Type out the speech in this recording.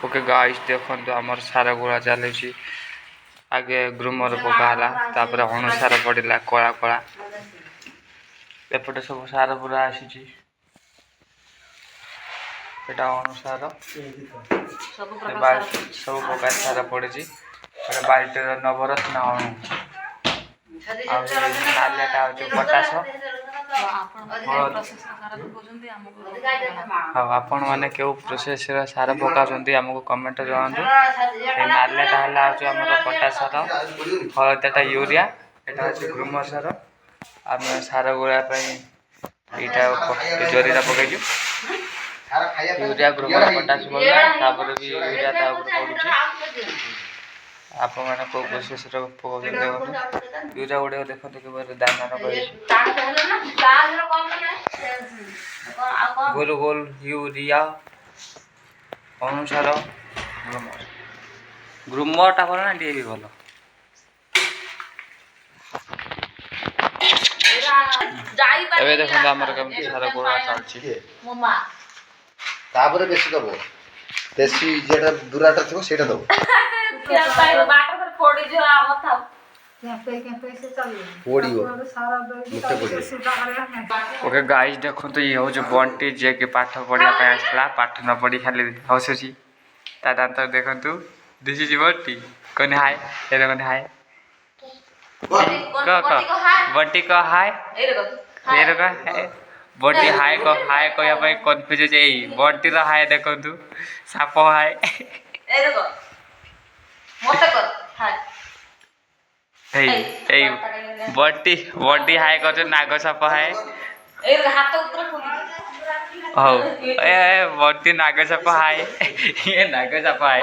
okay guys देखो आमर सार गुड़ा चली आगे ग्रूमर पकाला तापर अणुसार पड़ा कला कला एपटे सब सार पूरा आसी अणुसार सब प्रकार सार पड़ी बाल्टी नवरस ना अणु नालियाटा हूँ पटास हाँ आपण मैंने क्यों प्रोसेस सार पकाउंट आमको कमेंट जनातु नालियाटा है आमर पटासर हलदाटा यूरिया यहाँ हूँ ग्रूमर सार आम सार गुड़ापी यहाँ जरीटा पकईचु यूरिया ग्रूमर पटास पड़ा भी यूरिया पड़ू आप को प्रोसेस यूरिया गुड़ा देखते कि दाना गोल गोल यूरिया अनुसार ग्रूमर ग्रूमरटा भल ना डीएपी भल ए देखो आमर कमी सार गुड़ा चलती तापर बेसी दबो देसी जेटा दुराटा थो सेटा दबो बाटर फोड़ी जो आवत था ओके गाइस देखो तो ये हूँ बंटी जे कि पाठ पढ़ा आसला पाठ न पढ़ी खाली हसुची ता दांत देखु दिस इज बंटी कौन हाय ये देखो हाय बंटी को हाय ये देखो बंटी हाय कहया कन्फ्यूज है बंटी रो हाय देखु साप हाय बंटी बंटी हाय कर नाग साप हाय हौ ए बंटी नाग साप हाय ये नाग साप हाय